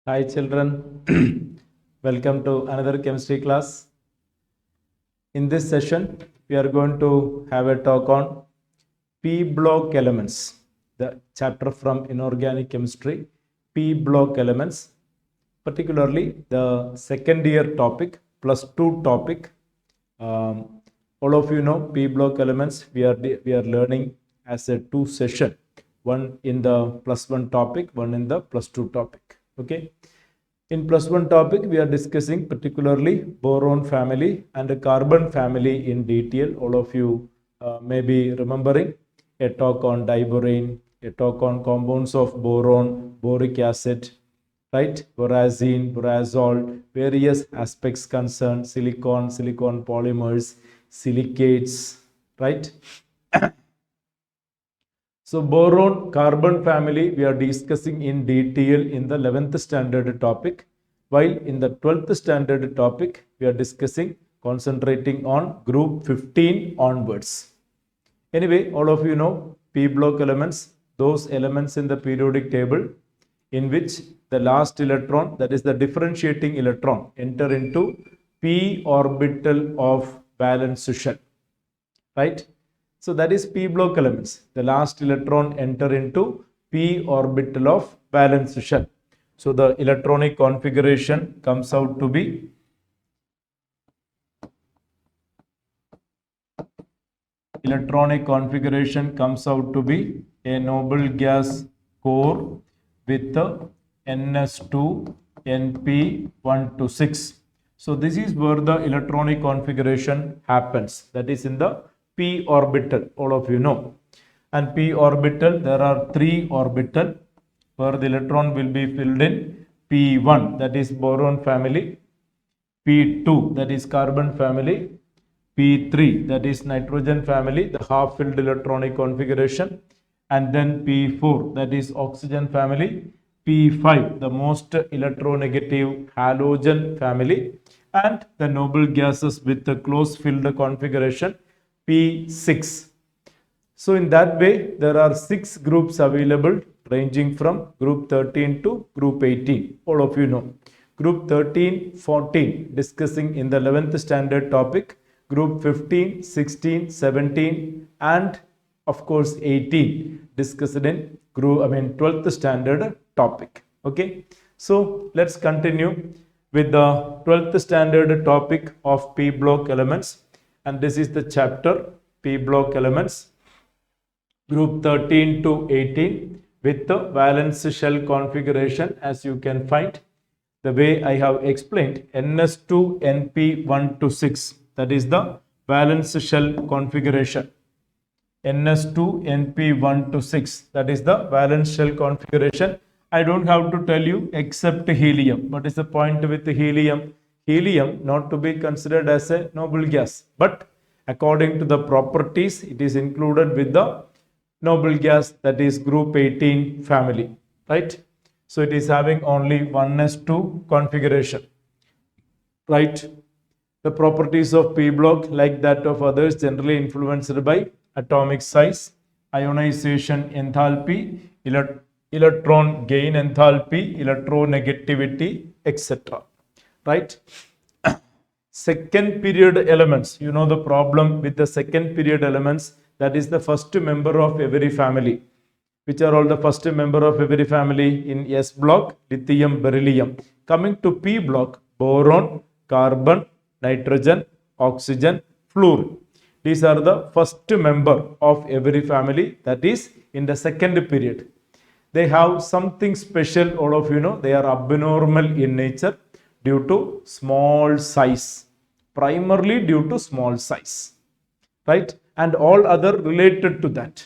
Hi children, welcome to another chemistry class. In this session, we are going to have a talk on P block elements, the chapter from inorganic chemistry, P block elements, particularly the second year topic, +2 topic. All of you know P block elements, we are learning as a 2 session, one in the +1 topic, one in the +2 topic. Okay. In +1 topic, we are discussing particularly boron family and the carbon family in detail. All of you may be remembering a talk on diborane, a talk on compounds of boron, boric acid, right? Borazine, borazole, various aspects concerned, silicon polymers, silicates, right? So boron carbon family we are discussing in detail in the 11th standard topic, while in the 12th standard topic we are discussing concentrating on group 15 onwards. Anyway, all of you know P block elements, those elements in the periodic table in which the last electron, that is the differentiating electron, enter into p orbital of valence shell, right? So that is P block elements. The last electron enter into p orbital of valence shell. So the electronic configuration comes out to be a noble gas core with ns2 np1 to 6. So this is where the electronic configuration happens, that is in the p orbital, all of you know. And p orbital, there are 3 orbital where the electron will be filled in p1, that is boron family, p2, that is carbon family, p3, that is nitrogen family, the half filled electronic configuration, and then p4, that is oxygen family, p5, the most electronegative halogen family, and the noble gases with the close filled configuration, p6. So in that way, there are 6 groups available ranging from group 13 to group 18. All of you know. Group 13, 14 discussing in the 11th standard topic. Group 15, 16, 17 and of course 18 discussed in 12th standard topic. Okay. So let's continue with the 12th standard topic of P block elements. And this is the chapter P block elements, group 13 to 18 with the valence shell configuration, as you can find the way I have explained, ns2 np1 to 6, that is the valence shell configuration. ns2 np1 to 6, that is the valence shell configuration. I don't have to tell you except helium. What is the point with helium? Helium not to be considered as a noble gas, but according to the properties, it is included with the noble gas, that is group 18 family, right? So it is having only 1s2 configuration, right? The properties of P block, like that of others, generally influenced by atomic size, ionization enthalpy, electron gain enthalpy, electronegativity, etc. Right? Second period elements, you know the problem with the second period elements, that is the first member of every family. Which are all the first member of every family? In S block, lithium, beryllium. Coming to P block, boron, carbon, nitrogen, oxygen, fluorine. These are the first member of every family, that is in the second period. They have something special, all of you know, they are abnormal in nature due to small size, primarily due to small size, right? And all other related to that.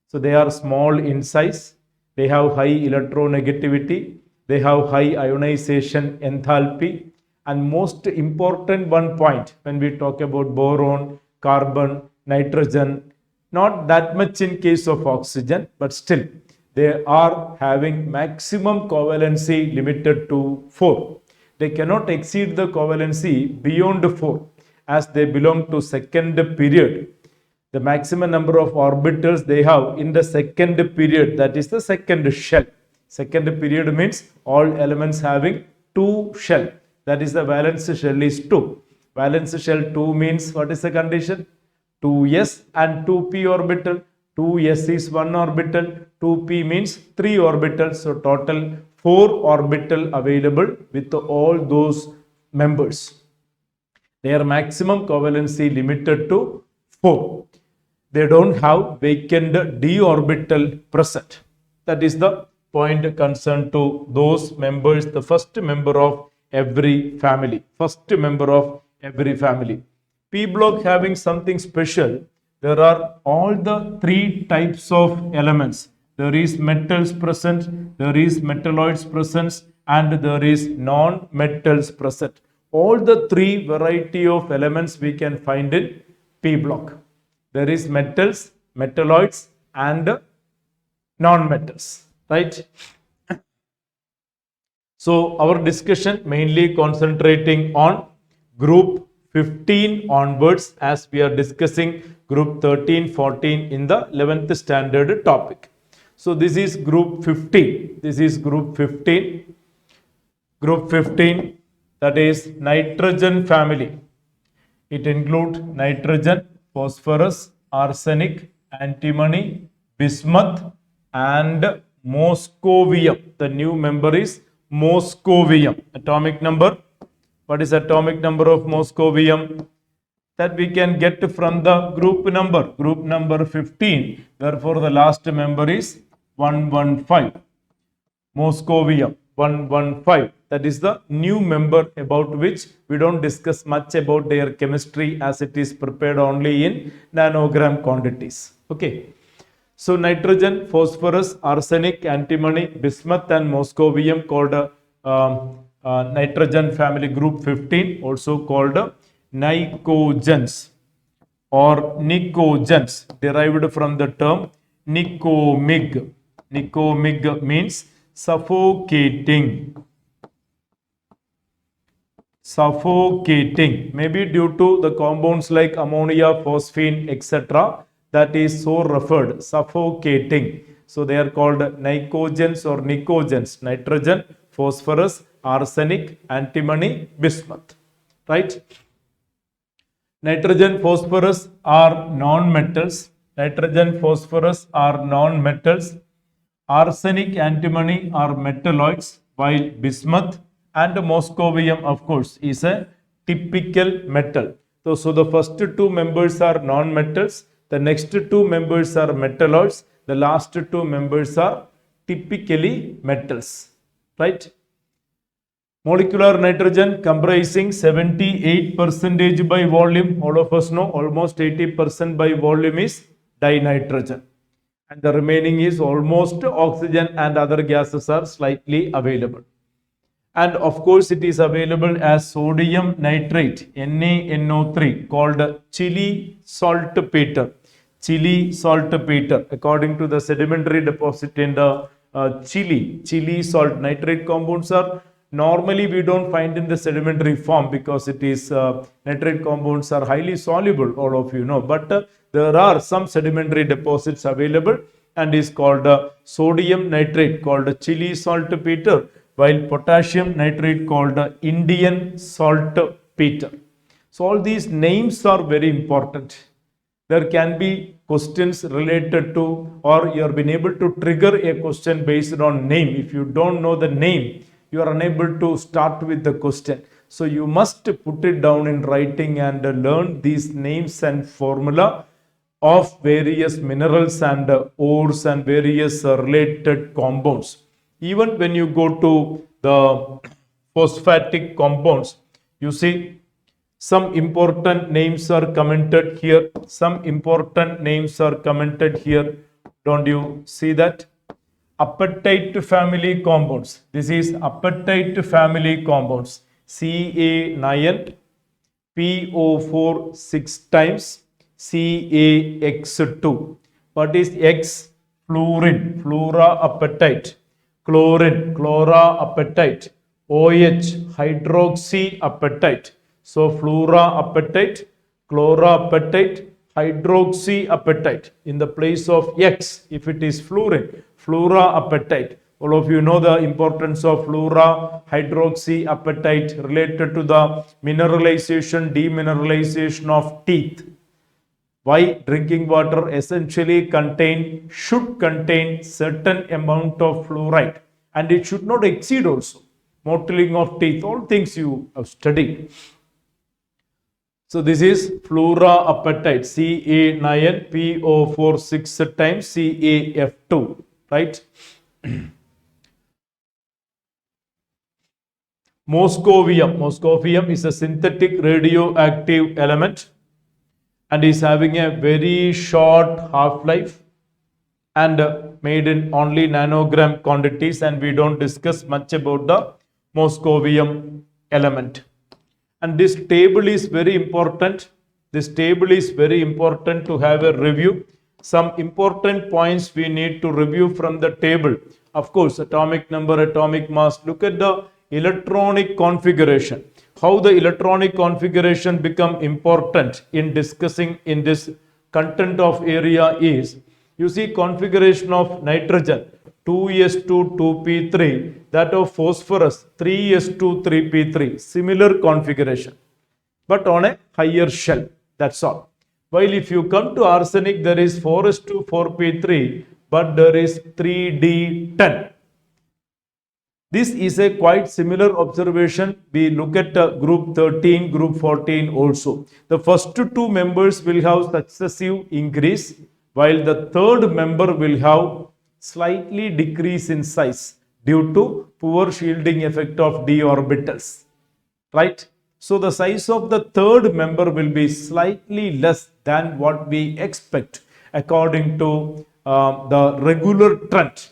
So they are small in size, they have high electronegativity, they have high ionization enthalpy, and most important one point when we talk about boron, carbon, nitrogen, not that much in case of oxygen, but still they are having maximum covalency limited to 4. They cannot exceed the covalency beyond 4 as they belong to second period. The maximum number of orbitals they have in the second period, that is the second shell. Second period means all elements having 2 shell. That is the valence shell is 2. Valence shell 2 means what is the condition? 2s and 2p orbital. 2s is 1 orbital. 2p means 3 orbitals. So total 4 orbital available with all those members. Their maximum covalency limited to 4. They don't have vacant d orbital present. That is the point concerned to those members, the first member of every family. First member of every family. P block having something special. There are all the 3 types of elements. There is metals present, there is metalloids present, and there is non-metals present. All the 3 variety of elements we can find in P block. There is metals, metalloids, and non-metals, right? So our discussion mainly concentrating on group 15 onwards, as we are discussing group 13, 14 in the 11th standard topic. So this is group 15. This is group 15. Group 15, that is nitrogen family. It includes nitrogen, phosphorus, arsenic, antimony, bismuth, and moscovium. The new member is moscovium. Atomic number. What is atomic number of moscovium? That we can get from the group number 15. Therefore, the last member is 115. Moscovium 115. That is the new member about which we don't discuss much about their chemistry, as it is prepared only in nanogram quantities. Okay. So nitrogen, phosphorus, arsenic, antimony, bismuth, and moscovium called nitrogen family group 15, also called nicogens or nicogens, derived from the term nicomig. Nicomig means suffocating. Suffocating, maybe due to the compounds like ammonia, phosphine, etc. That is so referred, suffocating. So they are called nicogens or nicogens. Nitrogen, phosphorus, arsenic, antimony, bismuth. Right? Nitrogen, phosphorus are non-metals. Nitrogen, phosphorus are non-metals. Arsenic, antimony are metalloids, while bismuth and moscovium, of course, is a typical metal. So the first 2 members are non-metals. The next 2 members are metalloids. The last 2 members are typically metals. Right? Molecular nitrogen comprising 78% by volume. All of us know almost 80% by volume is dinitrogen. And the remaining is almost oxygen, and other gases are slightly available. And of course, it is available as sodium nitrate, NaNO3, called Chile saltpeter. Chile saltpeter, according to the sedimentary deposit in the Chile salt. Nitrate compounds are normally we don't find in the sedimentary form, because it is nitrate compounds are highly soluble, all of you know. But there are some sedimentary deposits available, and is called sodium nitrate, called Chile saltpeter, while potassium nitrate called Indian saltpeter. So all these names are very important. There can be questions related to, or you have been able to trigger a question based on name. If you don't know the name, you are unable to start with the question. So you must put it down in writing and learn these names and formula of various minerals and ores and various related compounds. Even when you go to the phosphatic compounds, you see some important names are commented here. Some important names are commented here. Don't you see that? Apatite family compounds. This is apatite family compounds. Ca9, PO4 6 times, CaX2. What is X? Fluorine, fluoroapatite. Chlorine, chloroapatite. OH, hydroxyapatite. So fluoroapatite, chloroapatite, hydroxyapatite. In the place of X, if it is fluorine, fluoroapatite. All of you know the importance of fluorohydroxyapatite related to the mineralization, demineralization of teeth. Why drinking water essentially should contain certain amount of fluoride, and it should not exceed also. Mottling of teeth, all things you have studied. So this is fluoroapatite, Ca9PO4 6 times CaF2, right? Moscovium is a synthetic radioactive element and is having a very short half-life and made in only nanogram quantities, and we don't discuss much about the Moscovium element. And this table is very important. This table is very important to have a review. Some important points we need to review from the table. Of course, atomic number, atomic mass. Look at the electronic configuration. How the electronic configuration become important in discussing in this content of area is, you see configuration of nitrogen 2s2 2p3, that of phosphorus 3s2 3p3, similar configuration but on a higher shell, that's all. While if you come to arsenic, there is 4s2 4p3 but there is 3d10. This is a quite similar observation. We look at group 13, group 14 also. The first two members will have successive increase, while the third member will have slightly decrease in size due to poor shielding effect of d orbitals, right? So the size of the third member will be slightly less than what we expect according to the regular trend.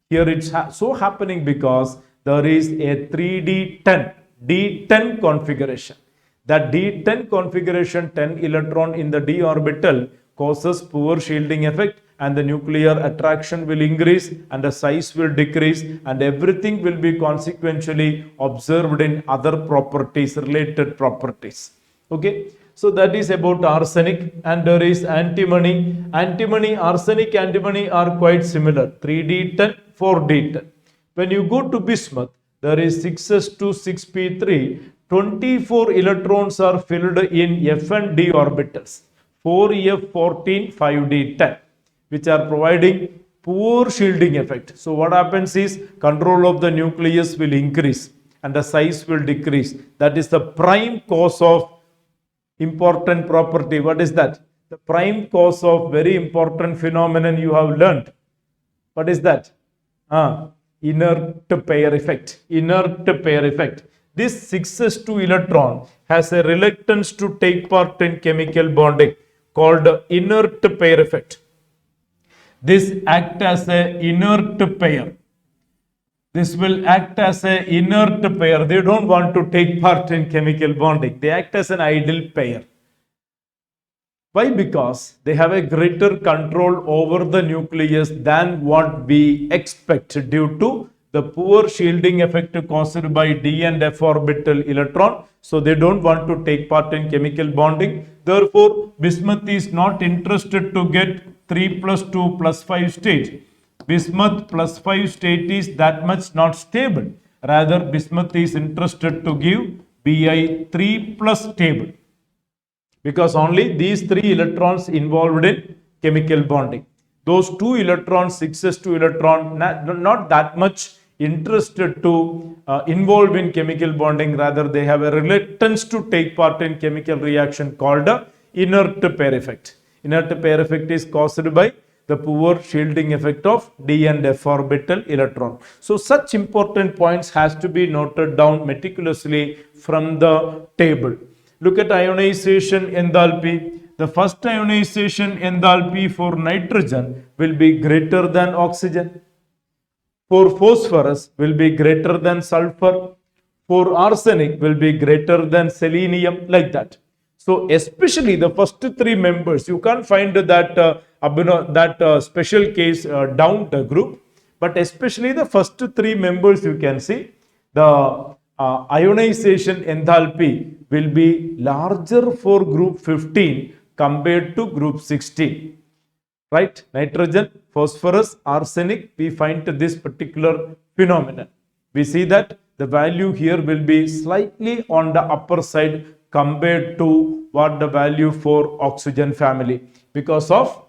Here it's so happening because there is a 3D10, D10 configuration. That D10 configuration, 10 electron in the d orbital causes poor shielding effect, and the nuclear attraction will increase and the size will decrease, and everything will be consequentially observed in other properties, related properties. Okay. So that is about arsenic, and there is antimony. Antimony, arsenic, antimony are quite similar. 3D10, 4D10. When you go to bismuth, there is 6s2 6p3. 24 electrons are filled in F and D orbitals. 4F14, 5D10, which are providing poor shielding effect. So what happens is control of the nucleus will increase and the size will decrease. That is the prime cause of important property. What is that? The prime cause of very important phenomenon you have learned. What is that? Inert pair effect. Inert pair effect. This 6s2 electron has a reluctance to take part in chemical bonding called inert pair effect. This acts as a inert pair. This will act as an inert pair. They don't want to take part in chemical bonding. They act as an idle pair. Why? Because they have a greater control over the nucleus than what we expect due to the poor shielding effect caused by d and f orbital electron. So they don't want to take part in chemical bonding. Therefore, bismuth is not interested to get 3 plus 2 plus 5 state. Bismuth plus 5 state is that much not stable. Rather, bismuth is interested to give Bi3 plus stable, because only these 3 electrons involved in chemical bonding. Those 2 electrons, 6s2 electron, not that much interested to involve in chemical bonding. Rather, they have a reluctance to take part in chemical reaction called the inert pair effect. Inert pair effect is caused by the poor shielding effect of d and f orbital electron. So such important points has to be noted down meticulously from the table. Look at ionization enthalpy. The first ionization enthalpy for nitrogen will be greater than oxygen. For phosphorus will be greater than sulfur. For arsenic will be greater than selenium, like that. So especially the first 3 members, you can't find that special case down the group, but especially the first 3 members you can see the ionization enthalpy will be larger for group 15 compared to group 16. right? Nitrogen, phosphorus, arsenic, we find this particular phenomenon. We see that the value here will be slightly on the upper side compared to what the value for oxygen family because of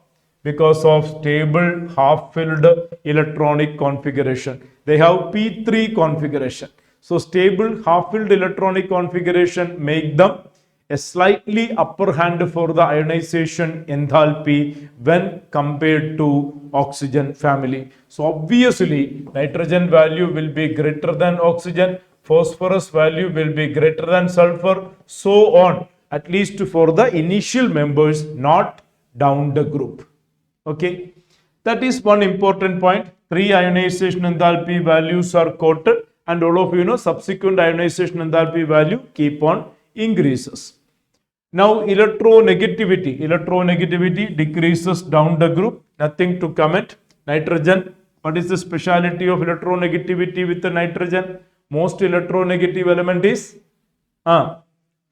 stable half-filled electronic configuration. They have P3 configuration. So stable half-filled electronic configuration make them a slightly upper hand for the ionization enthalpy when compared to oxygen family. So obviously nitrogen value will be greater than oxygen, phosphorus value will be greater than sulfur, so on, at least for the initial members, not down the group. Okay, that is one important point. 3 ionization enthalpy values are quoted, and all of you know subsequent ionization enthalpy value keep on increases. Now electronegativity decreases down the group, nothing to comment. Nitrogen, what is the speciality of electronegativity with the nitrogen? Most electronegative element is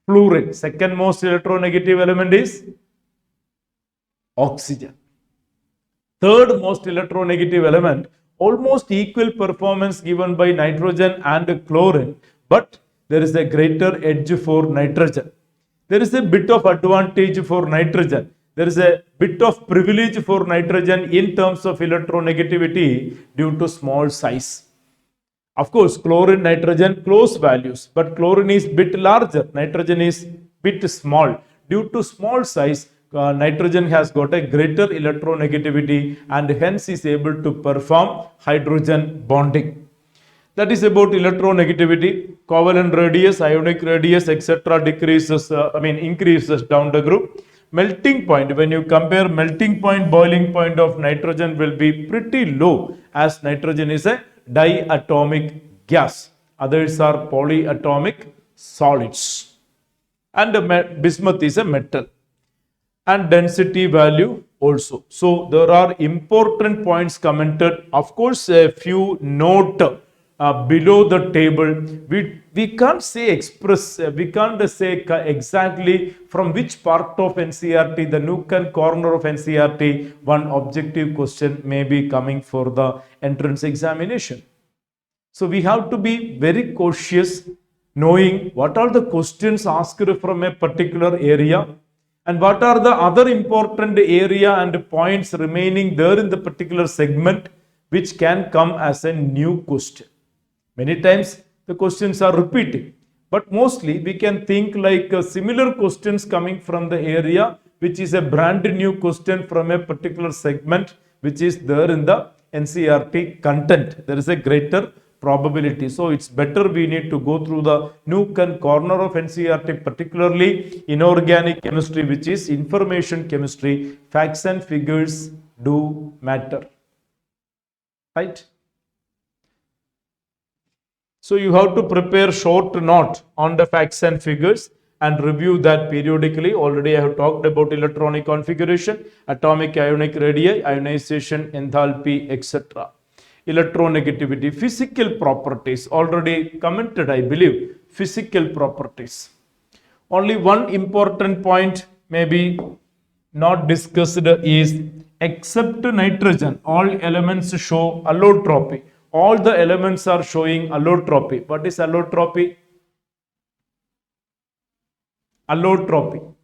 fluorine. Second most electronegative element is oxygen. Third most electronegative element, almost equal performance given by nitrogen and chlorine, but there is a greater edge for nitrogen. There is a bit of advantage for nitrogen. There is a bit of privilege for nitrogen in terms of electronegativity due to small size. Of course, chlorine, nitrogen, close values, but chlorine is bit larger, nitrogen is bit small. Due to small size, nitrogen has got a greater electronegativity and hence is able to perform hydrogen bonding. That is about electronegativity. Covalent radius, ionic radius, etc. decreases, increases down the group. Melting point, when you compare melting point, boiling point of nitrogen will be pretty low, as nitrogen is a diatomic gas. Others are polyatomic solids. And bismuth is a metal. And density value also. So there are important points commented. Of course, a few note below the table. We can't say exactly from which part of NCERT, the nook and corner of NCERT, one objective question may be coming for the entrance examination. So we have to be very cautious knowing what are the questions asked from a particular area and what are the other important area and points remaining there in the particular segment which can come as a new question. Many times the questions are repeating, but mostly we can think like similar questions coming from the area which is a brand new question from a particular segment which is there in the NCERT content. There is a greater probability. So it's better we need to go through the nook and corner of NCERT, particularly inorganic chemistry, which is information chemistry. Facts and figures do matter. Right? So you have to prepare short note on the facts and figures and review that periodically. Already I have talked about electronic configuration, atomic ionic radii, ionization, enthalpy, etc. Electronegativity, physical properties, already commented, I believe, physical properties. Only one important point may be not discussed is except nitrogen, all elements show allotropy. All the elements are showing allotropy. What is allotropy? Allotropy.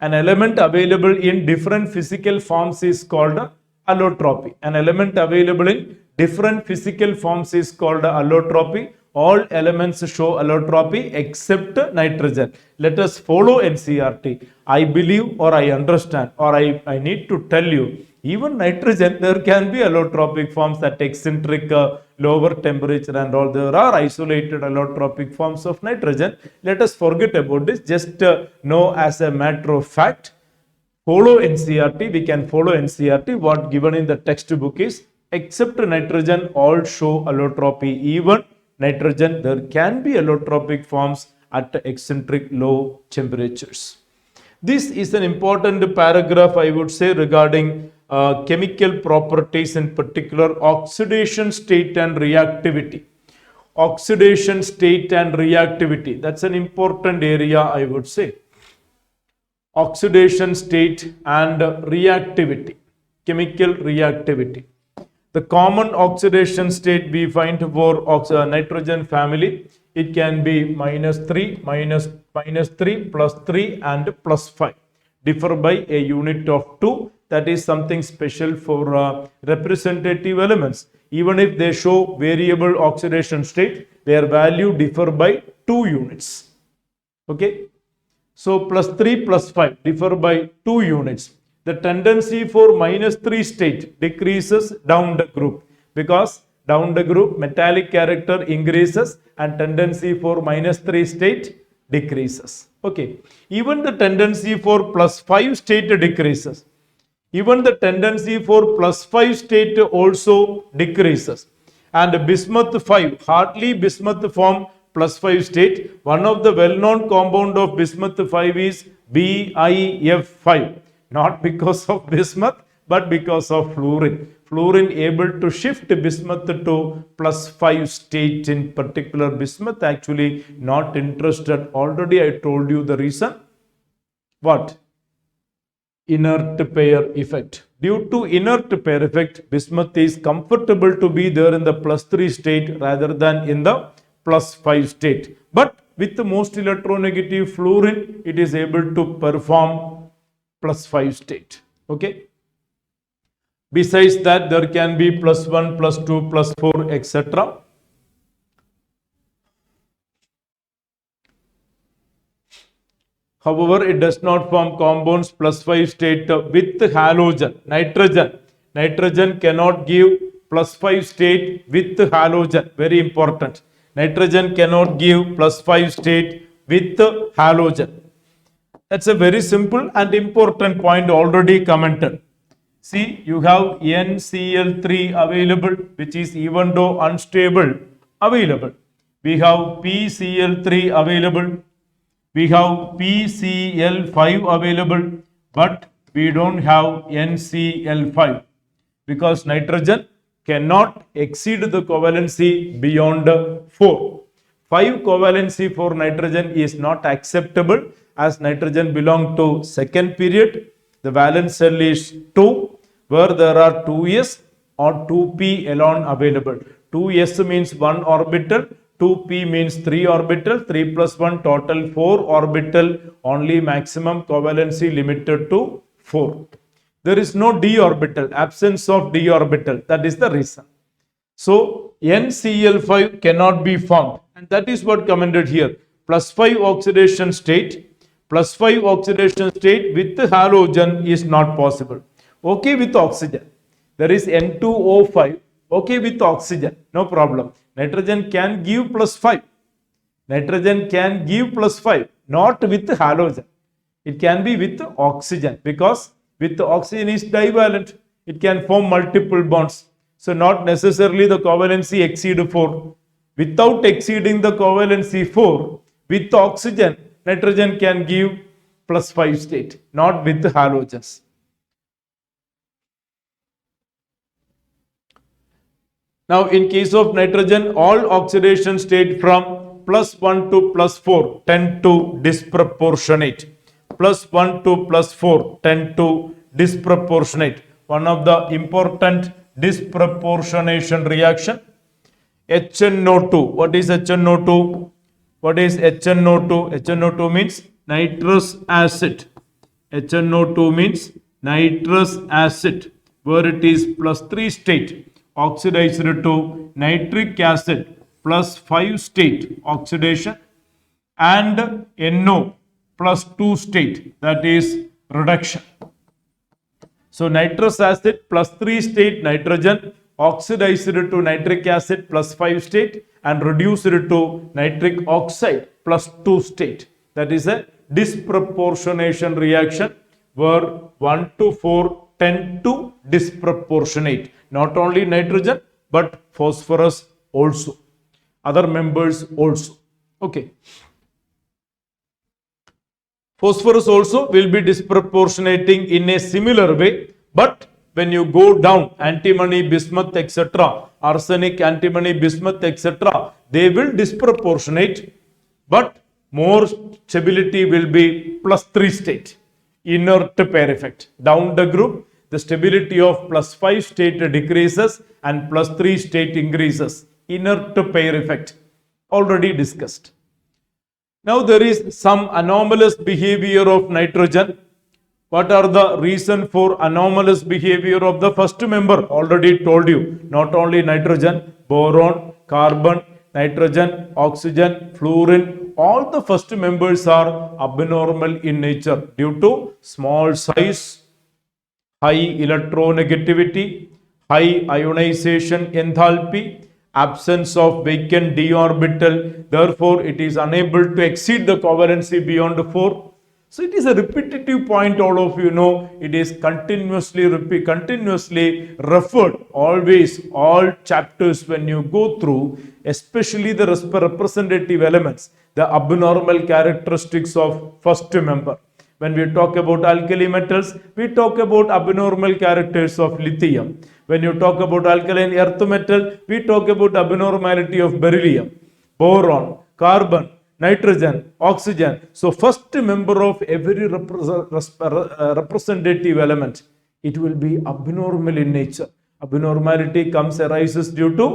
An element available in different physical forms is called allotropy. An element available in different physical forms is called allotropy. All elements show allotropy except nitrogen. Let us follow NCERT. I believe or I understand or I need to tell you, even nitrogen, there can be allotropic forms at eccentric lower temperature and all. There are isolated allotropic forms of nitrogen. Let us forget about this. Just know as a matter of fact, follow NCERT. We can follow NCERT. What given in the textbook is except nitrogen, all show allotropy. Even nitrogen, there can be allotropic forms at eccentric low temperatures. This is an important paragraph, I would say, regarding chemical properties, in particular oxidation state and reactivity. Oxidation state and reactivity, that's an important area, I would say. Oxidation state and reactivity. chemical reactivity. The common oxidation state we find for nitrogen family, it can be -3, -3, +3 and +5. Differ by a unit of 2. That is something special for representative elements. Even if they show variable oxidation state, their value differ by 2 units. Okay. So +3, +5 differ by 2 units. The tendency for -3 state decreases down the group, because down the group metallic character increases and tendency for -3 state decreases. Okay. Even the tendency for +5 state decreases. Even the tendency for +5 state also decreases. And bismuth 5, hardly bismuth form +5 state. One of the well-known compound of bismuth 5 is BiF5. Not because of bismuth, but because of fluorine. Fluorine able to shift bismuth to +5 state in particular. Bismuth actually not interested. Already I told you the reason. What? Inert pair effect. Due to inert pair effect, bismuth is comfortable to be there in the +3 state rather than in the +5 state. But with the most electronegative fluorine, it is able to perform +5 state. Okay. Besides that, there can be +1, +2, +4, etc. However, it does not form compounds +5 state with halogen. Nitrogen cannot give +5 state with halogen. Very important. Nitrogen cannot give +5 state with halogen. That's a very simple and important point already commented. See, you have NCl3 available, which is even though unstable available. We have PCl3 available. We have PCl5 available, but we don't have NCl5 because nitrogen cannot exceed the covalency beyond 4. 5 covalency for nitrogen is not acceptable, as nitrogen belongs to second period. The valence shell is 2, where there are 2s or 2p alone available. 2s means 1 orbital, 2p means 3 orbital, 3 plus 1 total 4 orbital, only maximum covalency limited to 4. There is no d orbital, absence of d orbital, that is the reason. So NCl5 cannot be formed, and that is what commented here. +5 oxidation state, +5 oxidation state with halogen is not possible. Okay with oxygen. There is N2O5, okay with oxygen, no problem. Nitrogen can give +5. Nitrogen can give +5, not with halogen. It can be with oxygen, because with oxygen is divalent. It can form multiple bonds. So not necessarily the covalency exceed 4. Without exceeding the covalency 4, with oxygen, nitrogen can give +5 state, not with halogens. Now, in case of nitrogen, all oxidation state from +1 to +4 tend to disproportionate. +1 to +4 tend to disproportionate. One of the important disproportionation reaction. HNO2. What is HNO2? What is HNO2? HNO2 means nitrous acid. HNO2 means nitrous acid, where it is +3 state oxidized to nitric acid +5 state oxidation, and NO +2 state, that is reduction. So nitrous acid +3 state nitrogen oxidized to nitric acid +5 state and reduced to nitric oxide +2 state. That is a disproportionation reaction, where 1 to 4 tend to disproportionate. Not only nitrogen, but phosphorus also. Other members also. Okay. Phosphorus also will be disproportionating in a similar way, but when you go down, antimony, bismuth, etc., arsenic, antimony, bismuth, etc., they will disproportionate, but more stability will be +3 state. Inert pair effect. Down the group, the stability of +5 state decreases and +3 state increases. Inert pair effect, already discussed. Now there is some anomalous behavior of nitrogen. What are the reason for anomalous behavior of the first member? Already told you, not only nitrogen, boron, carbon, nitrogen, oxygen, fluorine, all the first members are abnormal in nature due to small size, high electronegativity, high ionization enthalpy, absence of vacant d orbital. Therefore, it is unable to exceed the covalency beyond 4. So it is a repetitive point, all of you know. It is continuously referred, always, all chapters when you go through, especially the representative elements, the abnormal characteristics of first member. When we talk about alkali metals, we talk about abnormal characters of lithium. When you talk about alkaline earth metal, we talk about abnormality of beryllium, boron, carbon, nitrogen, oxygen. So first member of every representative element, it will be abnormal in nature. Abnormality arises due to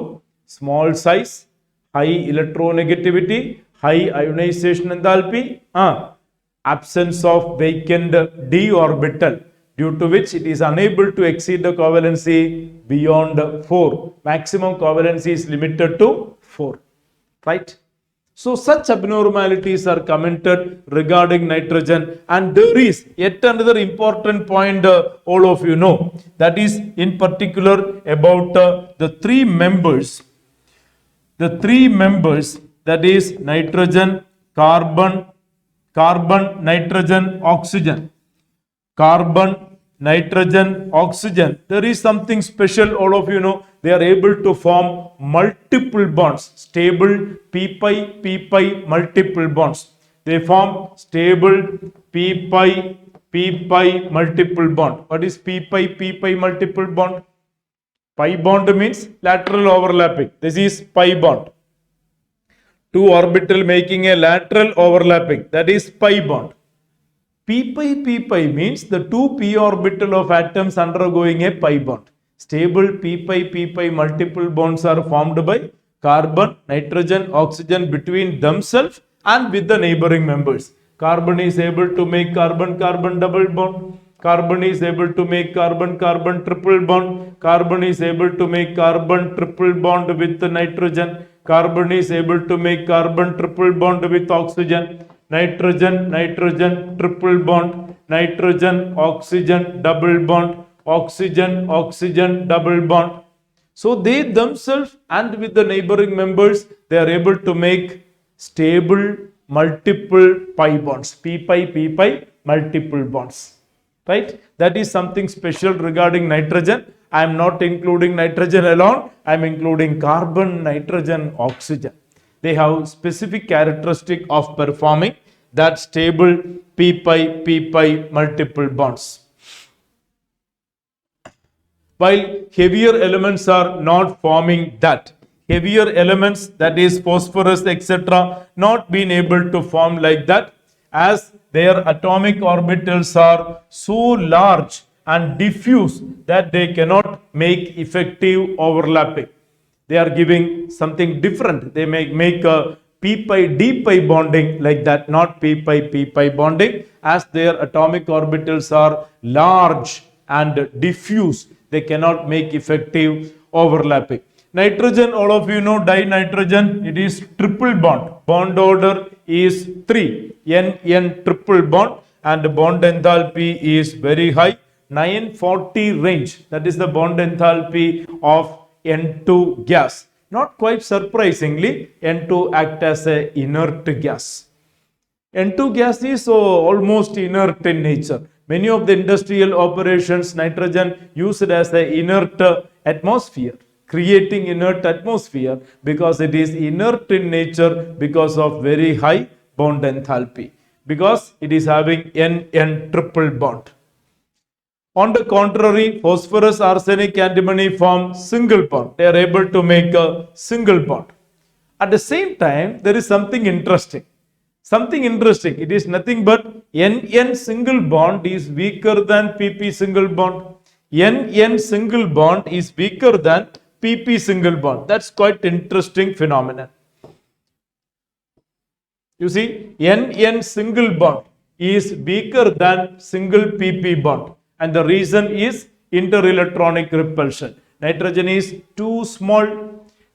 small size, high electronegativity, high ionization enthalpy, absence of vacant d orbital, due to which it is unable to exceed the covalency beyond 4. Maximum covalency is limited to 4. Right? So such abnormalities are commented regarding nitrogen, and there is yet another important point all of you know, that is in particular about the three members. The three members, that is nitrogen, carbon, nitrogen, oxygen. Carbon, nitrogen, oxygen. There is something special, all of you know. They are able to form multiple bonds, stable p-pi multiple bonds. They form stable p-pi multiple bond. What is p-pi multiple bond? Pi bond means lateral overlapping. This is pi bond. Two orbital making a lateral overlapping. That is pi bond. p-pi means the two p orbital of atoms undergoing a pi bond. Stable p-pi multiple bonds are formed by carbon, nitrogen, oxygen between themselves and with the neighboring members. Carbon is able to make carbon-carbon double bond. Carbon is able to make carbon-carbon triple bond. Carbon is able to make carbon triple bond with nitrogen. Carbon is able to make carbon triple bond with oxygen. Nitrogen, triple bond. Nitrogen, oxygen, double bond. Oxygen, double bond. So they themselves and with the neighboring members, they are able to make stable multiple pi bonds. p-pi multiple bonds. Right? That is something special regarding nitrogen. I am not including nitrogen alone. I am including carbon, nitrogen, oxygen. They have specific characteristic of performing that stable p-pi multiple bonds. While heavier elements are not forming that. Heavier elements, that is phosphorus, etc., not being able to form like that, as their atomic orbitals are so large and diffuse that they cannot make effective overlapping. They are giving something different. They make a p-pi d-pi bonding like that, not p-pi bonding, as their atomic orbitals are large and diffuse. They cannot make effective overlapping. Nitrogen, all of you know, dinitrogen, it is triple bond. Bond order is 3, N triple bond, and bond enthalpy is very high, 940 range. That is the bond enthalpy of N2 gas. Not quite surprisingly, N2 acts as an inert gas. N2 gas is almost inert in nature. Many of the industrial operations, nitrogen used as an inert atmosphere, creating inert atmosphere because it is inert in nature because of very high bond enthalpy, because it is having N triple bond. On the contrary, phosphorus, arsenic, antimony form single bond. They are able to make a single bond. At the same time, there is something interesting. It is nothing but N single bond is weaker than PP single bond. NN single bond is weaker than PP single bond. That's quite interesting phenomenon. You see, NN single bond is weaker than single PP bond, and the reason is interelectronic repulsion. Nitrogen is too small.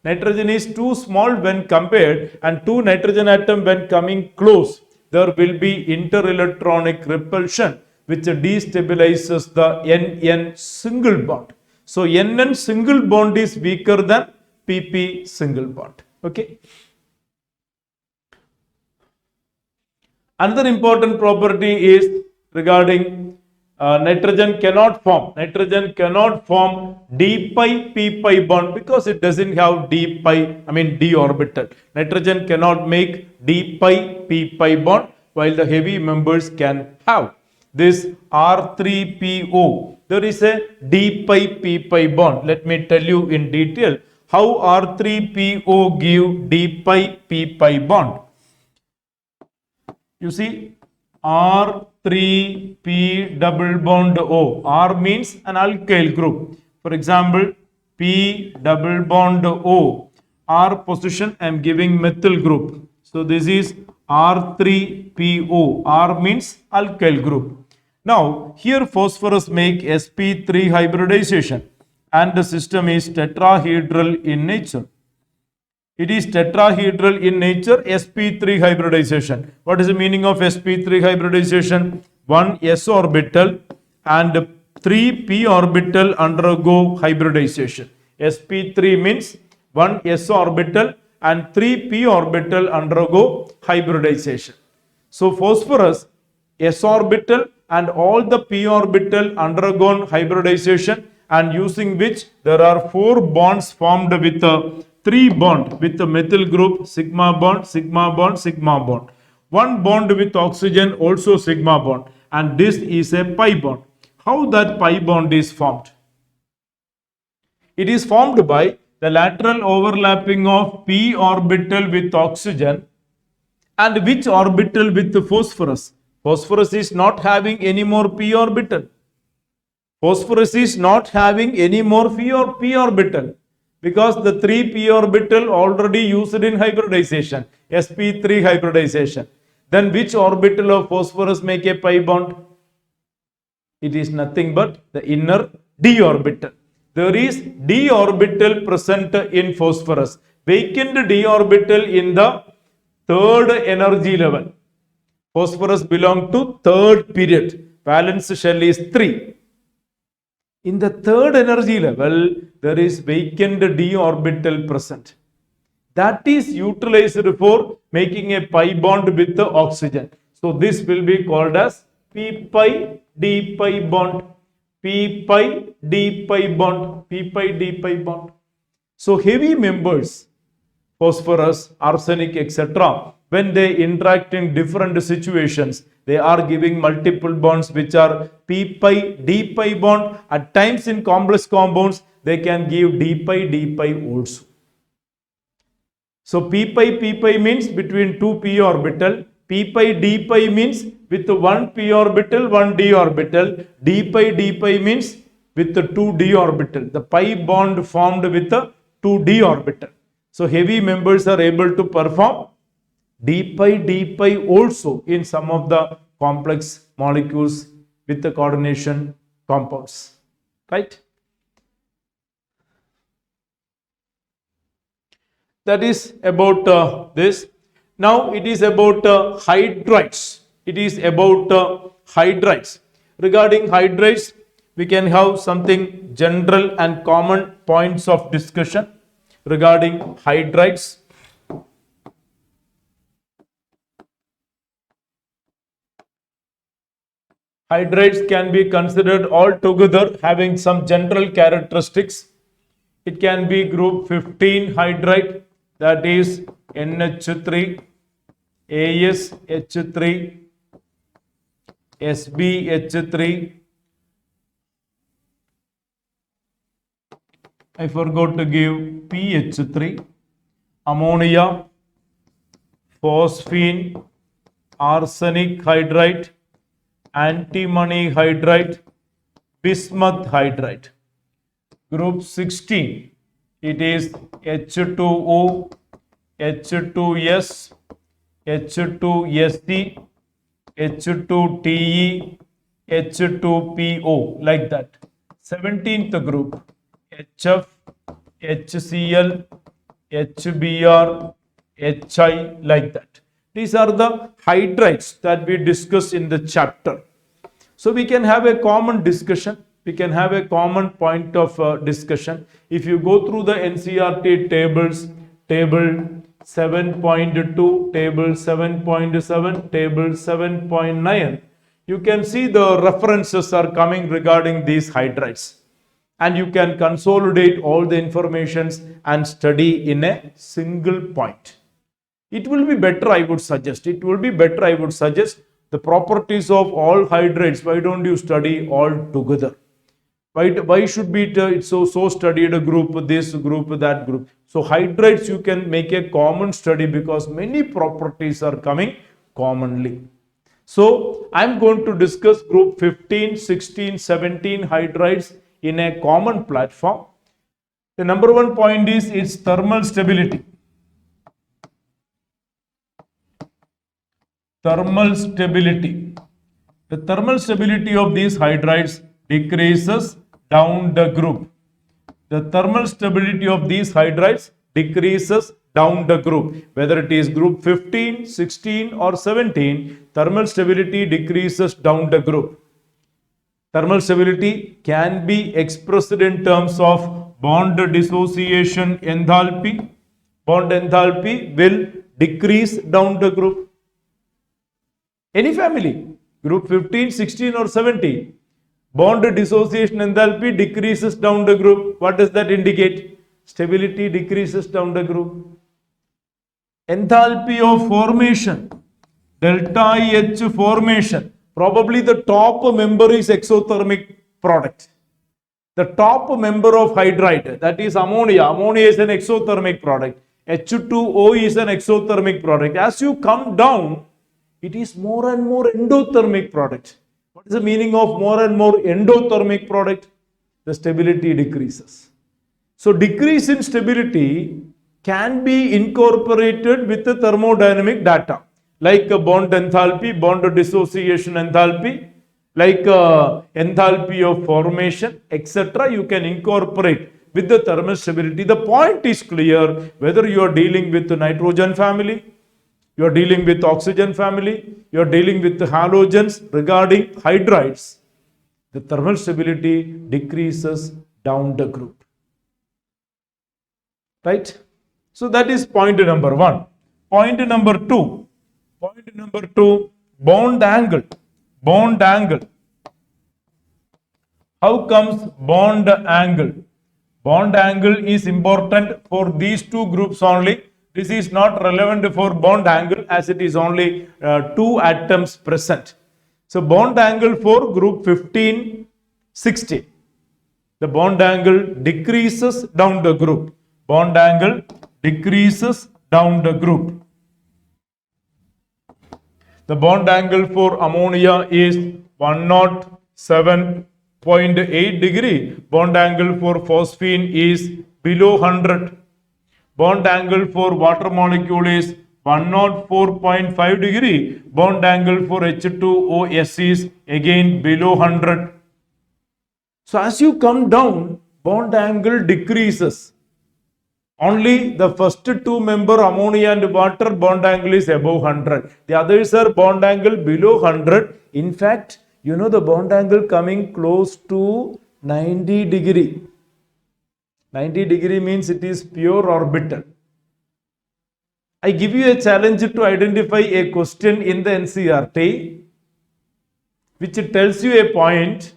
Nitrogen is too small when compared, and two nitrogen atom when coming close, there will be interelectronic repulsion which destabilizes the NN single bond. So NN single bond is weaker than PP single bond. Okay. Another important property is regarding nitrogen cannot form d pi p pi bond because it doesn't have d orbital. Nitrogen cannot make d pi p pi bond, while the heavy members can have this R3PO. There is a d pi p pi bond. Let me tell you in detail how R3PO give d pi p pi bond. You see, R3P double bond O. R means an alkyl group. For example, P double bond O. R position I am giving methyl group. So this is R3PO. R means alkyl group. Now here phosphorus make sp3 hybridization and the system is tetrahedral in nature. It is tetrahedral in nature, sp3 hybridization. What is the meaning of sp3 hybridization? One s orbital and 3 p orbital undergo hybridization. sp3 means one s orbital and 3 p orbital undergo hybridization. So phosphorus s orbital and all the p orbital undergone hybridization, and using which there are 4 bonds formed with a 3 bond with the methyl group, sigma bond, sigma bond, sigma bond. 1 bond with oxygen, also sigma bond, and this is a pi bond. How that pi bond is formed? It is formed by the lateral overlapping of p orbital with oxygen and which orbital with the phosphorus. Phosphorus is not having any more p orbital. Phosphorus is not having any more p orbital, because the 3p orbital already used in hybridization, sp3 hybridization. Then which orbital of phosphorus make a pi bond? It is nothing but the inner d orbital. There is d orbital present in phosphorus, vacant d orbital in the third energy level. Phosphorus belongs to third period. Valence shell is 3. In the third energy level, there is vacant d orbital present. That is utilized for making a pi bond with the oxygen. So this will be called as p pi d pi bond. P pi d pi bond. P pi d pi bond. So heavy members, phosphorus, arsenic, etc., when they interact in different situations, they are giving multiple bonds which are p pi d pi bond. At times in complex compounds, they can give d pi also. So p pi means between 2 p orbital. P pi d pi means with 1 p orbital, 1 d orbital. D pi means with the 2 d orbital. The pi bond formed with the 2 d orbital. So heavy members are able to perform d pi also in some of the complex molecules with the coordination compounds, right? That is about this. Now it is about hydrides. It is about hydrides. Regarding hydrides, we can have something general and common points of discussion regarding hydrides. Hydrides can be considered all together having some general characteristics. It can be group 15 hydride, that is NH3, ASH3, SbH3. I forgot to give PH3, ammonia, phosphine, arsenic hydride, antimony hydride, bismuth hydride. Group 16, it is H2O, H2S, H2Se, H2Te, H2PO, like that. 17th group, HF, HCl, HBr, HI, like that. These are the hydrides that we discussed in the chapter. So we can have a common discussion. We can have a common point of discussion. If you go through the NCERT tables, table 7.2, table 7.7, table 7.9, you can see the references are coming regarding these hydrides. And you can consolidate all the informations and study in a single point. It will be better, I would suggest. It will be better, I would suggest, the properties of all hydrides. Why don't you study all together? Why should be it so studied a group, this group, that group? So hydrides you can make a common study because many properties are coming commonly. So I'm going to discuss group 15, 16, 17 hydrides in a common platform. The number one point is its thermal stability. Thermal stability. The thermal stability of these hydrides decreases down the group. The thermal stability of these hydrides decreases down the group. Whether it is group 15, 16 or 17, thermal stability decreases down the group. Thermal stability can be expressed in terms of bond dissociation enthalpy. Bond enthalpy will decrease down the group. Any family, group 15, 16 or 17, bond dissociation enthalpy decreases down the group. What does that indicate? Stability decreases down the group. Enthalpy of formation, delta H formation. Probably the top member is exothermic product. The top member of hydride, that is ammonia. Ammonia is an exothermic product. H2O is an exothermic product. As you come down, it is more and more endothermic product. What is the meaning of more and more endothermic product? The stability decreases. So decrease in stability can be incorporated with the thermodynamic data, like bond enthalpy, bond dissociation enthalpy, like enthalpy of formation, etc. You can incorporate with the thermal stability. The point is clear, whether you are dealing with the nitrogen family, you are dealing with oxygen family, you are dealing with the halogens. Regarding hydrides, the thermal stability decreases down the group. Right? So that is point number one. Point number two. Point number two, bond angle. Bond angle. How comes bond angle? Bond angle is important for these two groups only. This is not relevant for bond angle as it is only two atoms present. So bond angle for group 15, 16. The bond angle decreases down the group. Bond angle decreases down the group. The bond angle for ammonia is 107.8 degree. Bond angle for phosphine is below 100. Bond angle for water molecule is 104.5 degree. Bond angle for H2OS is again below 100. So as you come down, bond angle decreases. Only the first two member ammonia and water bond angle is above 100. The others are bond angle below 100. In fact, you know the bond angle coming close to 90 degree. 90 degree means it is pure orbital. I give you a challenge to identify a question in the NCERT which tells you a point.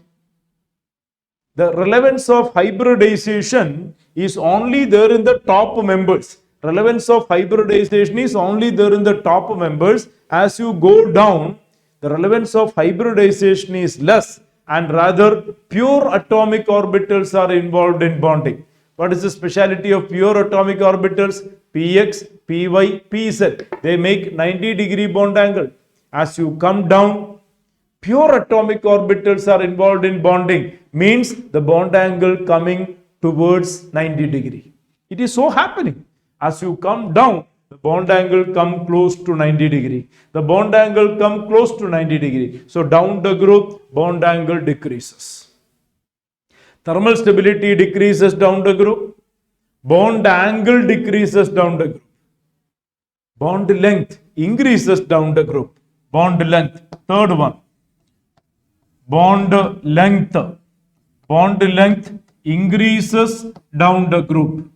The relevance of hybridization is only there in the top members. Relevance of hybridization is only there in the top members. As you go down, the relevance of hybridization is less and rather pure atomic orbitals are involved in bonding. What is the speciality of pure atomic orbitals? Px, Py, Pz. They make 90 degree bond angle. As you come down, pure atomic orbitals are involved in bonding, means the bond angle coming towards 90 degree. It is so happening. As you come down, the bond angle come close to 90 degree. The bond angle come close to 90 degree. So down the group, bond angle decreases. Thermal stability decreases down the group. Bond angle decreases down the group. Bond length increases down the group. Bond length, third one. Bond length. Bond length increases down the group.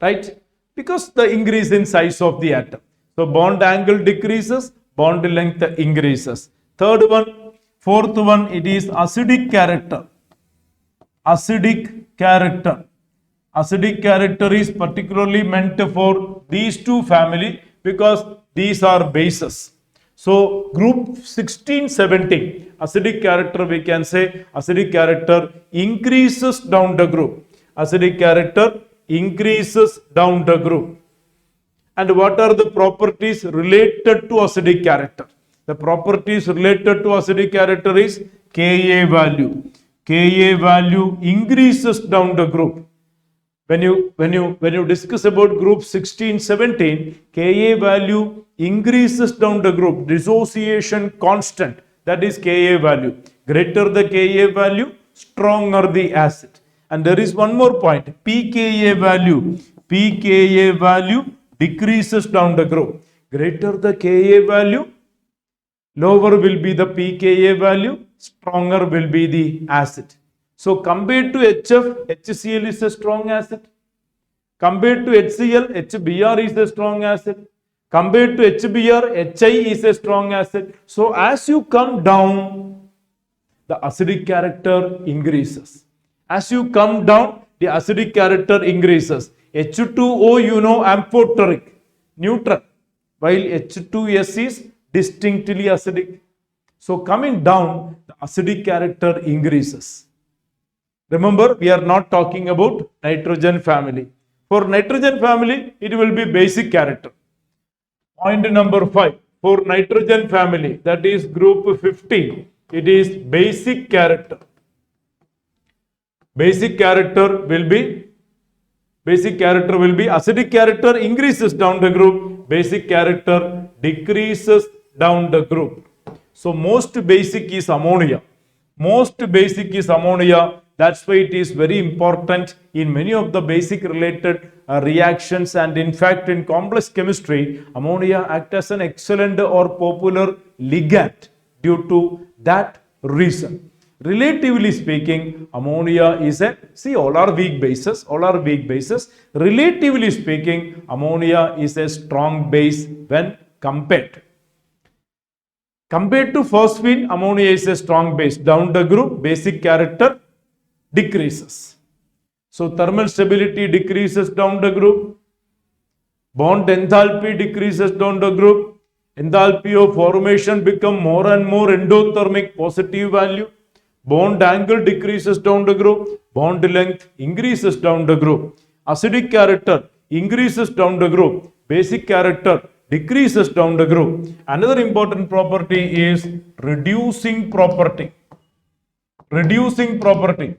Right? Because the increase in size of the atom. So bond angle decreases, bond length increases. Third one, fourth one, it is acidic character. Acidic character. Acidic character is particularly meant for these two family because these are bases. So group 16, 17, acidic character, we can say acidic character increases down the group. Acidic character increases down the group. And what are the properties related to acidic character? The properties related to acidic character is Ka value. Ka value increases down the group. When you discuss about group 16, 17, Ka value increases down the group. Dissociation constant, that is Ka value. Greater the Ka value, stronger the acid. And there is one more point, pKa value. pKa value decreases down the group. Greater the Ka value, lower will be the pKa value, stronger will be the acid. So compared to HF, HCl is a strong acid. Compared to HCl, HBr is a strong acid. Compared to HBr, Hi is a strong acid. So as you come down, the acidic character increases. As you come down, the acidic character increases. H2O, you know, amphoteric, neutral, while H2S is distinctly acidic. So coming down, the acidic character increases. Remember, we are not talking about nitrogen family. For nitrogen family, it will be basic character. Point number 5. For nitrogen family, that is group 15, it is basic character. Basic character will be acidic character increases down the group, basic character decreases down the group. So most basic is ammonia. Most basic is ammonia. That's why it is very important in many of the basic related reactions, and in fact in complex chemistry, ammonia acts as an excellent or popular ligand due to that reason. Relatively speaking, ammonia is all are weak bases. Relatively speaking, ammonia is a strong base when compared. Compared to phosphine, ammonia is a strong base. Down the group, basic character decreases. So thermal stability decreases down the group. Bond enthalpy decreases down the group. Enthalpy of formation become more and more endothermic, positive value. Bond angle decreases down the group. Bond length increases down the group. Acidic character increases down the group. Basic character decreases down the group. Another important property is reducing property. Reducing property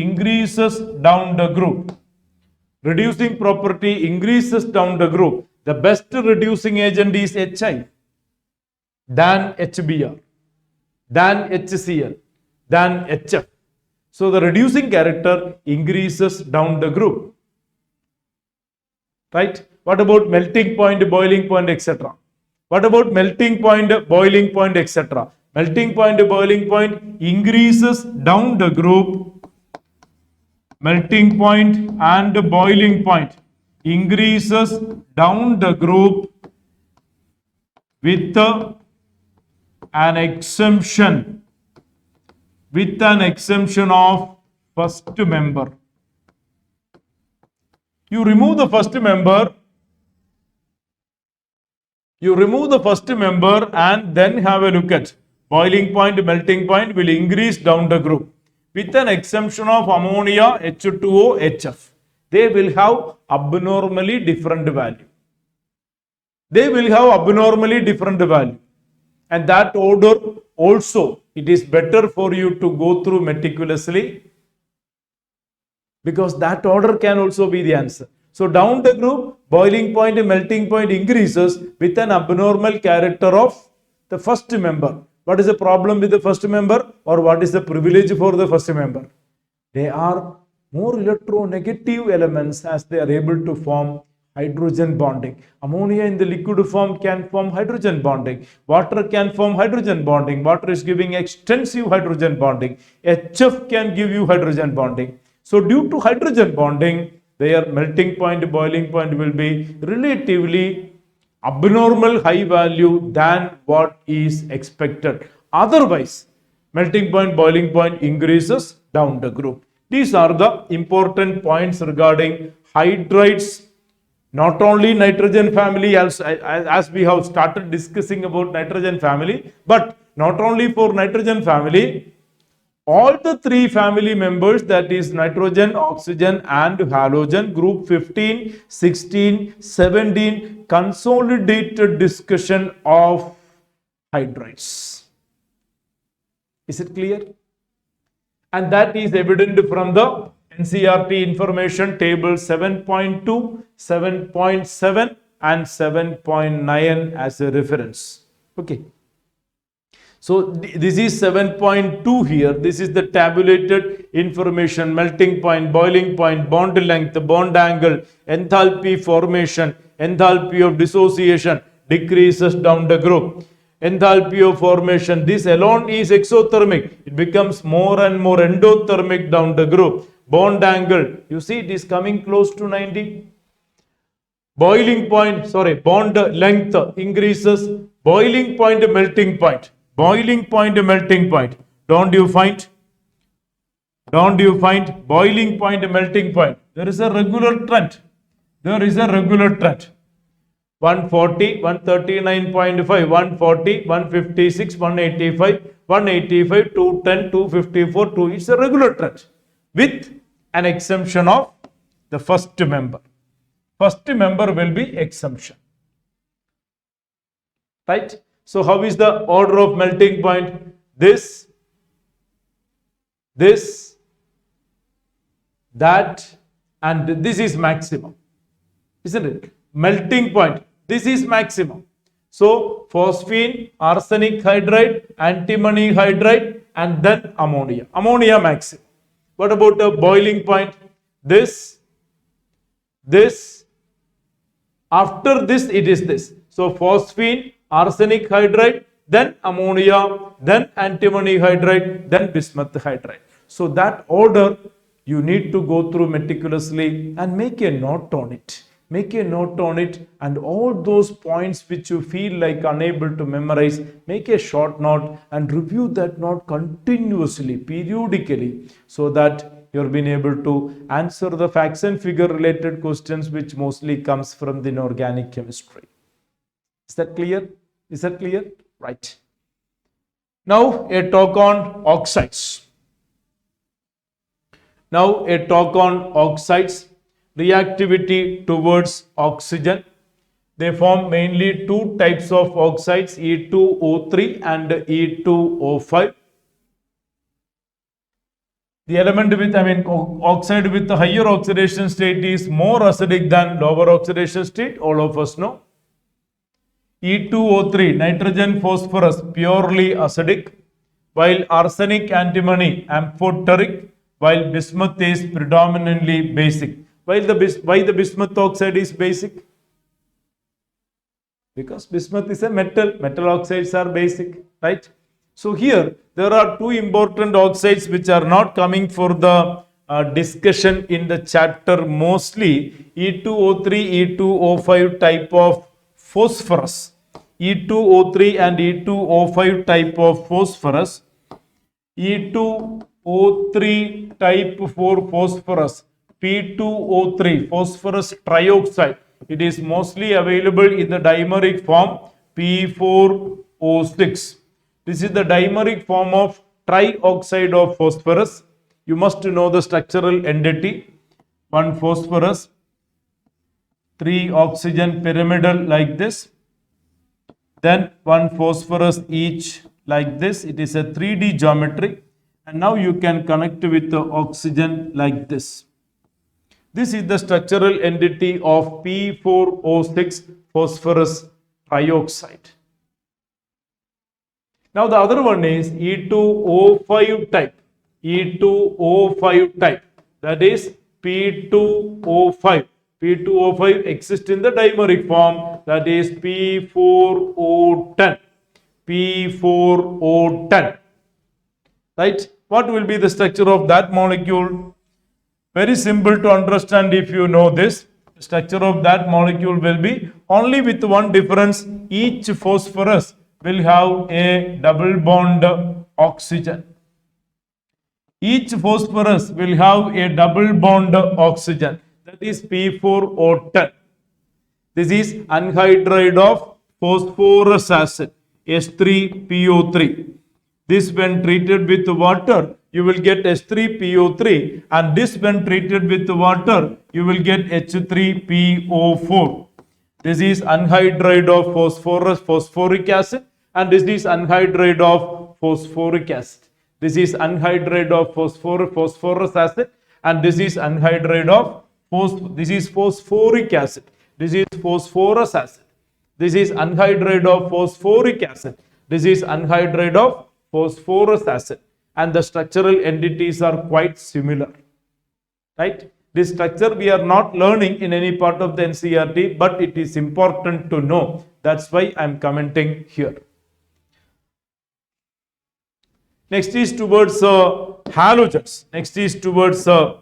increases down the group. Reducing property increases down the group. The best reducing agent is Hi, than HBr, than HCl, than HF. So the reducing character increases down the group. Right? What about melting point, boiling point, etc.? What about melting point, boiling point, etc.? Melting point, boiling point increases down the group. Melting point and boiling point increases down the group with an exemption. With an exemption of first member. You remove the first member. And then have a look at boiling point, melting point will increase down the group with an exemption of ammonia, H2O, HF. They will have abnormally different value. And that order also it is better for you to go through meticulously, because that order can also be the answer. So down the group, boiling point and melting point increases with an abnormal character of the first member. What is the problem with the first member, or what is the privilege for the first member? They are more electronegative elements as they are able to form hydrogen bonding. Ammonia in the liquid form can form hydrogen bonding. Water can form hydrogen bonding. Water is giving extensive hydrogen bonding. HF can give you hydrogen bonding. So due to hydrogen bonding, their melting point, boiling point will be relatively abnormal high value than what is expected. Otherwise, melting point, boiling point increases down the group. These are the important points regarding hydrides. Not only nitrogen family, as we have started discussing about nitrogen family, but not only for nitrogen family, all the three family members, that is nitrogen, oxygen and halogen, group 15, 16, 17, consolidated discussion of hydrides. Is it clear? And that is evident from the NCERT information table 7.2, 7.7 and 7.9 as a reference. Okay. So this is 7.2 here. This is the tabulated information: melting point, boiling point, bond length, bond angle, enthalpy formation, enthalpy of dissociation decreases down the group. Enthalpy of formation, this alone is exothermic. It becomes more and more endothermic down the group. Bond angle, you see it is coming close to 90. Boiling point, bond length increases. Boiling point, melting point. Boiling point, melting point. Don't you find boiling point, melting point? There is a regular trend. 140, 139.5, 140, 156, 185, 185, 210, 254, 2. It's a regular trend with an exemption of the first member. First member will be exemption. Right? So how is the order of melting point? This, that, and this is maximum. Isn't it? Melting point, this is maximum. So phosphine, arsenic hydride, antimony hydride, and then ammonia. Ammonia maximum. What about the boiling point? This, after this it is this. So phosphine, arsenic hydride, then ammonia, then antimony hydride, then bismuth hydride. So that order you need to go through meticulously and make a note on it. Make a note on it, and all those points which you feel like unable to memorize, make a short note and review that note continuously, periodically, so that you're being able to answer the facts and figure related questions which mostly comes from the inorganic chemistry. Is that clear? Is that clear? Right. Now a talk on oxides. Reactivity towards oxygen. They form mainly two types of oxides, E2O3 and E2O5. The element with, oxide with the higher oxidation state is more acidic than lower oxidation state, all of us know. E2O3, nitrogen, phosphorus, purely acidic, while arsenic, antimony, amphoteric, while bismuth is predominantly basic. Why the bismuth oxide is basic? Because bismuth is a metal. Metal oxides are basic, right? So here there are two important oxides which are not coming for the discussion in the chapter mostly. E2O3, E2O5 type of phosphorus. E2O3 and E2O5 type of phosphorus. E2O3 type 4 phosphorus. P2O3, phosphorus trioxide. It is mostly available in the dimeric form P4O6. This is the dimeric form of trioxide of phosphorus. You must know the structural entity. One phosphorus, 3 oxygen pyramidal like this. Then one phosphorus each like this. It is a 3D geometry. And now you can connect with the oxygen like this. This is the structural entity of P4O6 phosphorus trioxide. Now the other one is E2O5 type. E2O5 type. That is P2O5. P2O5 exists in the dimeric form. That is P4O10. P4O10. Right? What will be the structure of that molecule? Very simple to understand if you know this. The structure of that molecule will be only with one difference. Each phosphorus will have a double bond oxygen. Each phosphorus will have a double bond oxygen. That is P4O10. This is anhydride of phosphorus acid, H3PO3. This when treated with water, you will get H3PO3, and this when treated with water, you will get H3PO4. This is anhydride of phosphoric acid, and this is anhydride of phosphoric acid. This is anhydride of phosphorus acid, and this is anhydride of phosphoric acid. This is phosphorus acid. This is anhydride of phosphoric acid. This is anhydride of phosphorus acid, and the structural entities are quite similar. Right? This structure we are not learning in any part of the NCERT, but it is important to know. That's why I am commenting here. Next is towards halogens. Next is towards the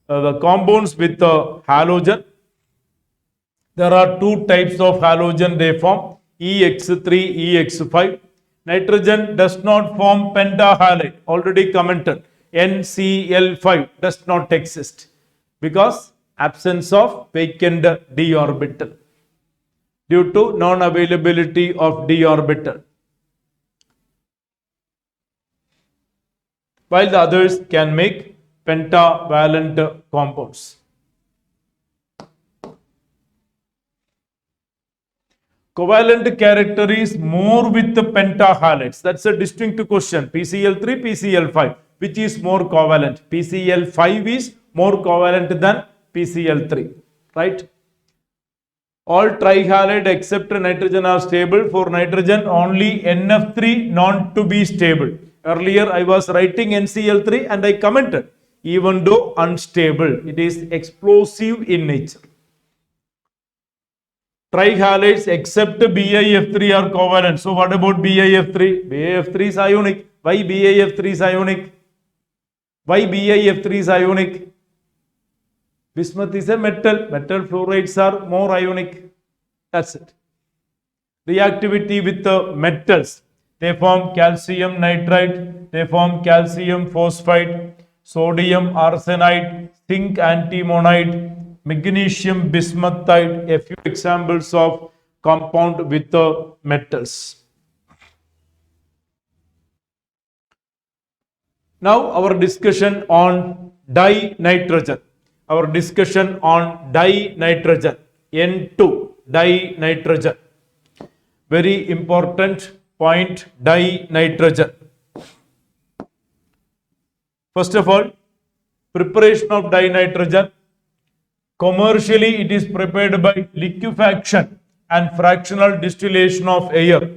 compounds with halogen. There are two types of halogen they form, EX3, EX5. Nitrogen does not form pentahalide, already commented. NCl5 does not exist because absence of vacant d orbital due to non-availability of d orbital. While the others can make pentavalent compounds. Covalent character is more with the pentahalides. That's a distinct question. PCl3, PCl5. Which is more covalent? PCl5 is more covalent than PCl3. Right? All trihalide except nitrogen are stable. For nitrogen, only NF3 not to be stable. Earlier, I was writing NCl3 and I commented, even though unstable, it is explosive in nature. Trihalides except BiF3 are covalent. So what about BiF3? BiF3 is ionic. Why BiF3 is ionic? Why BiF3 is ionic? Bismuth is a metal. Metal fluorides are more ionic. That's it. Reactivity with the metals. They form calcium nitride. They form calcium phosphide, sodium arsenide, zinc antimonide, magnesium bismuthide, a few examples of compound with the metals. Now our discussion on dinitrogen. Our discussion on dinitrogen, N2, dinitrogen. Very important point, dinitrogen. First of all, preparation of dinitrogen. Commercially, it is prepared by liquefaction and fractional distillation of air.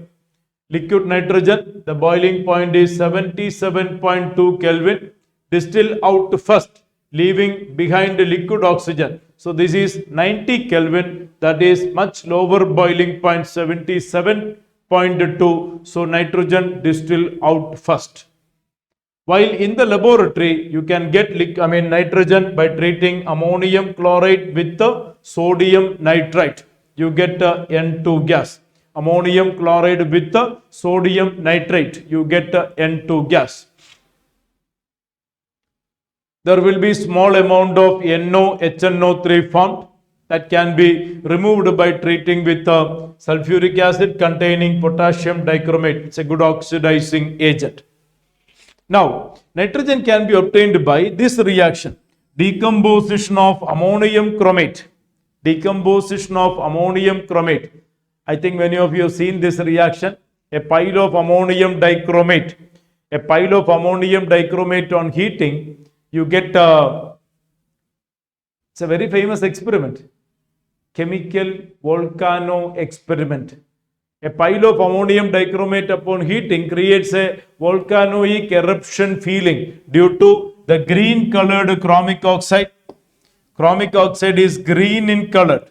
Liquid nitrogen, the boiling point is 77.2 Kelvin. Distill out first, leaving behind the liquid oxygen. So this is 90 Kelvin, that is much lower boiling point, 77.2. So nitrogen distill out first. While in the laboratory, you can get nitrogen by treating ammonium chloride with the sodium nitrite. You get N2 gas. Ammonium chloride with the sodium nitrate. You get N2 gas. There will be small amount of NO-HNO3 formed that can be removed by treating with sulfuric acid containing potassium dichromate. It's a good oxidizing agent. Now, nitrogen can be obtained by this reaction, decomposition of ammonium chromate. Decomposition of ammonium chromate. I think many of you have seen this reaction. a pile of ammonium dichromate. A pile of ammonium dichromate on heating, you get it's a very famous experiment, chemical volcano experiment. A pile of ammonium dichromate upon heating creates a volcanoic eruption feeling due to the green colored chromic oxide. Chromic oxide is green in color.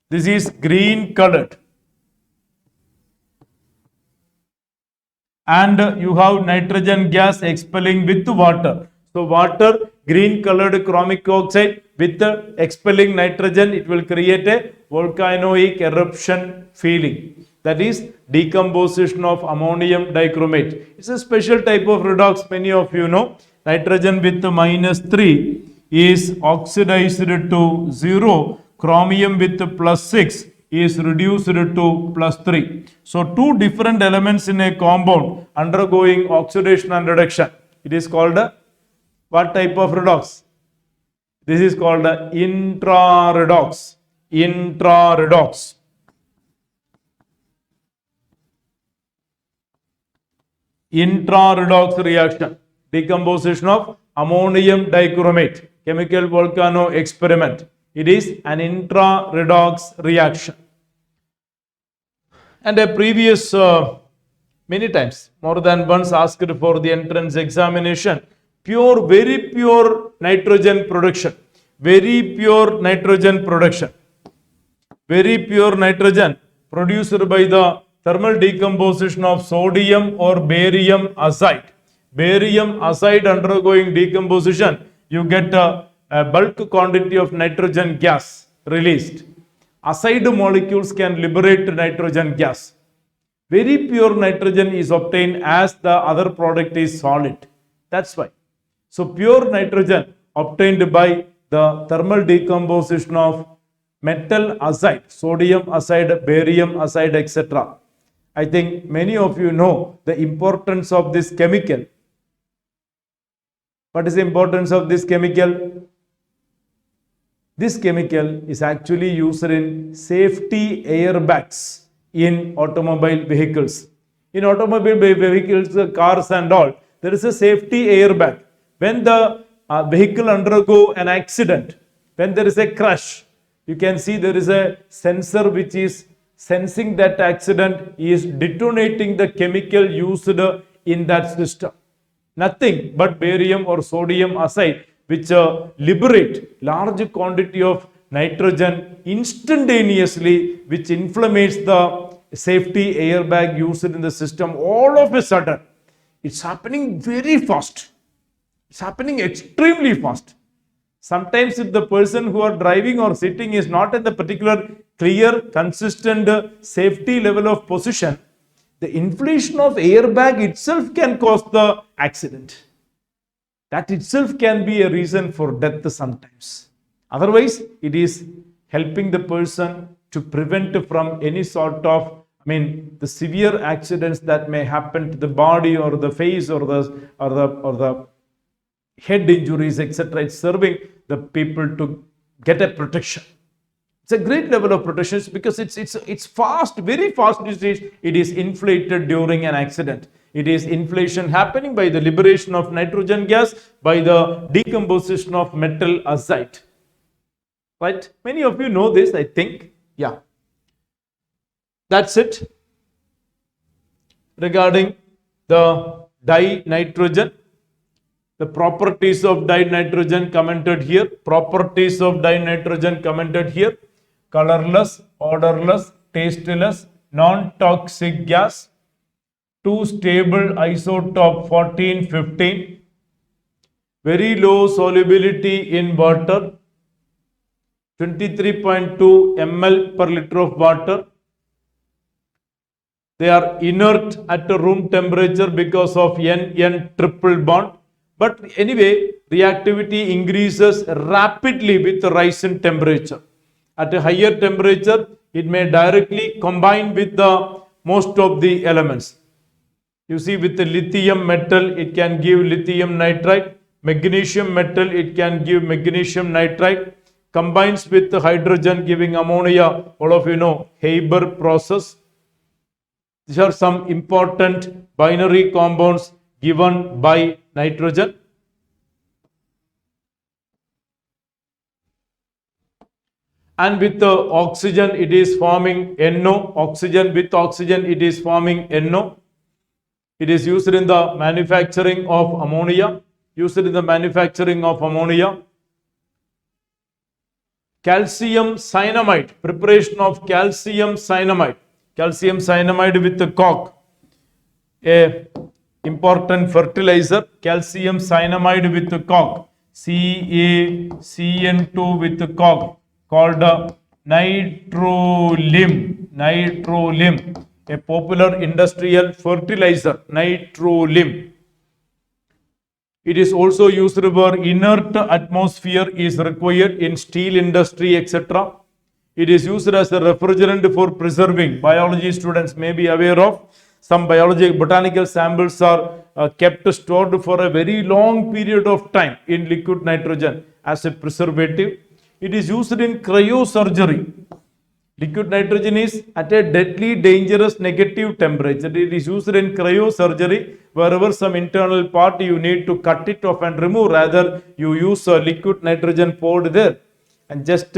This is green colored. And you have nitrogen gas expelling with water. So water, green colored chromic oxide with the expelling nitrogen, it will create a volcanoic eruption feeling. That is decomposition of ammonium dichromate. It's a special type of redox, many of you know. Nitrogen with -3 is oxidized to 0. Chromium with +6 is reduced to +3. So two different elements in a compound undergoing oxidation and reduction. It is called a what type of redox? This is called a intra-redox. Intra-redox. Intra-redox reaction. Decomposition of ammonium dichromate. Chemical volcano experiment. It is an intra-redox reaction. And a previous many times, more than once asked for the entrance examination, pure, very pure nitrogen production. Very pure nitrogen production. Very pure nitrogen produced by the thermal decomposition of sodium or barium azide. Barium azide undergoing decomposition, you get a bulk quantity of nitrogen gas released. Azide molecules can liberate nitrogen gas. Very pure nitrogen is obtained as the other product is solid. That's why. So pure nitrogen obtained by the thermal decomposition of metal azide, sodium azide, barium azide, etc. I think many of you know the importance of this chemical. What is the importance of this chemical? This chemical is actually used in safety airbags in automobile vehicles. In automobile vehicles, cars and all, there is a safety airbag. When the vehicle undergo an accident, when there is a crash, you can see there is a sensor which is sensing that accident, is detonating the chemical used in that system. Nothing but barium or sodium azide, which liberate large quantity of nitrogen instantaneously, which inflames the safety airbag used in the system. All of a sudden, it's happening very fast. It's happening extremely fast. Sometimes if the person who are driving or sitting is not at the particular clear, consistent safety level of position, the inflation of airbag itself can cause the accident. That itself can be a reason for death sometimes. Otherwise, it is helping the person to prevent from any sort of, the severe accidents that may happen to the body or the face or the head injuries, etc. It's serving the people to get a protection. It's a great level of protection because it's fast, very fast. It is inflated during an accident. It is inflation happening by the liberation of nitrogen gas, by the decomposition of metal azide. Right? Many of you know this, I think. Yeah. That's it regarding the dinitrogen. The properties of dinitrogen commented here. Properties of dinitrogen commented here. Colorless, odorless, tasteless, non-toxic gas. 2 stable isotope 14-15. Very low solubility in water. 23.2 ml per liter of water. They are inert at room temperature because of N triple bond. But anyway, reactivity increases rapidly with the rise in temperature. At a higher temperature, it may directly combine with the most of the elements. You see, with the lithium metal, it can give lithium nitride. Magnesium metal, it can give magnesium nitride. Combines with the hydrogen, giving ammonia. All of you know Haber process. These are some important binary compounds given by nitrogen. And with the oxygen, it is forming NO. Oxygen with oxygen, it is forming NO. It is used in the manufacturing of ammonia. Used in the manufacturing of ammonia. Calcium cyanamide, preparation of calcium cyanamide. Calcium cyanamide with the coke, a important fertilizer. Calcium cyanamide with the coke, CaCN2 with the coke, called nitrolim. Nitrolim, a popular industrial fertilizer. Nitrolim. It is also used where inert atmosphere is required in steel industry, etc. It is used as a refrigerant for preserving. Biology students may be aware of. Some botanical samples are kept stored for a very long period of time in liquid nitrogen as a preservative. It is used in cryosurgery. Liquid nitrogen is at a deadly dangerous negative temperature. It is used in cryosurgery. Wherever some internal part you need to cut it off and remove, rather you use liquid nitrogen poured there, and just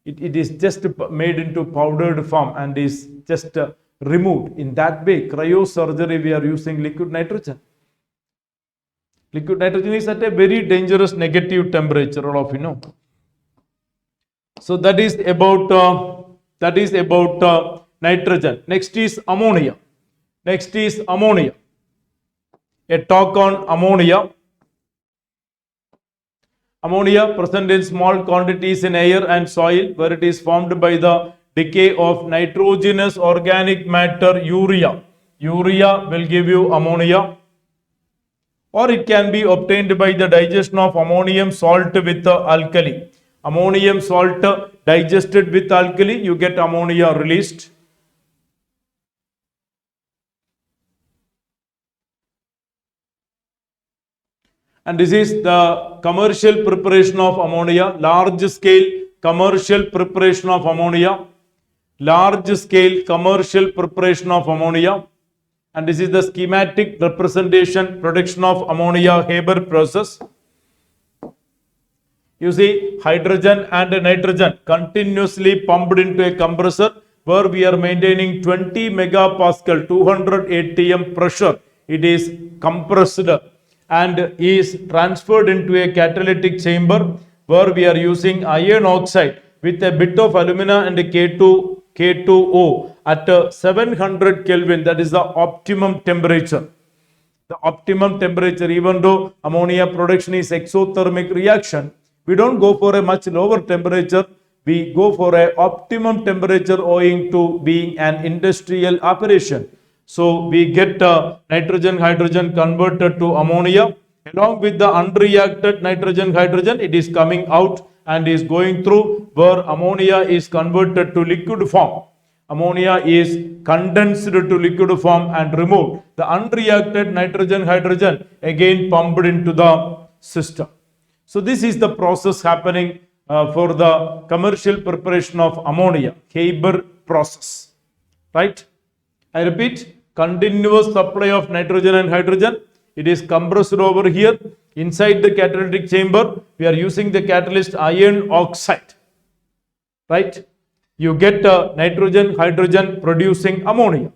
it is just made into powdered form and is just removed. In that way, cryosurgery, we are using liquid nitrogen. Liquid nitrogen is at a very dangerous negative temperature, all of you know. So that is about nitrogen. Next is ammonia. Next is ammonia. A talk on ammonia. Ammonia present in small quantities in air and soil, where it is formed by the decay of nitrogenous organic matter urea. Urea will give you ammonia. Or it can be obtained by the digestion of ammonium salt with alkali. Ammonium salt digested with alkali, you get ammonia released. And this is the commercial preparation of ammonia, large scale commercial preparation of ammonia, large scale commercial preparation of ammonia. And this is the schematic representation, production of ammonia Haber process. You see, hydrogen and nitrogen continuously pumped into a compressor where we are maintaining 20 megapascal, 200 atm pressure. It is compressed and is transferred into a catalytic chamber where we are using iron oxide with a bit of alumina and K2O at 700 Kelvin. That is the optimum temperature. The optimum temperature, even though ammonia production is exothermic reaction, we don't go for a much lower temperature. We go for an optimum temperature owing to being an industrial operation. So we get nitrogen, hydrogen converted to ammonia. Along with the unreacted nitrogen, hydrogen, it is coming out and is going through where ammonia is converted to liquid form. Ammonia is condensed to liquid form and removed. The unreacted nitrogen, hydrogen again pumped into the system. So this is the process happening for the commercial preparation of ammonia, Haber process, right? I repeat, continuous supply of nitrogen and hydrogen. It is compressed over here. Inside the catalytic chamber, we are using the catalyst iron oxide, right? You get nitrogen, hydrogen producing ammonia.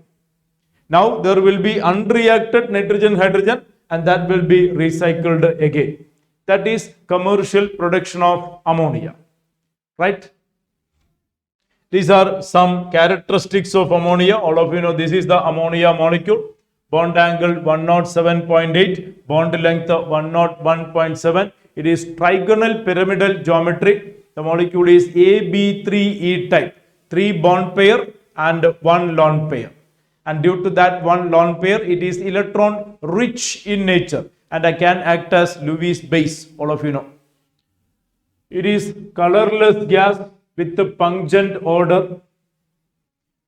Now there will be unreacted nitrogen, hydrogen, and that will be recycled again. That is commercial production of ammonia, right? These are some characteristics of ammonia. All of you know this is the ammonia molecule. Bond angle 107.8, bond length 101.7. It is trigonal pyramidal geometry. The molecule is AB3E type, 3 bond pair and 1 lone pair. And due to that 1 lone pair, it is electron rich in nature and can act as Lewis base. All of you know. It is colorless gas with the pungent odor.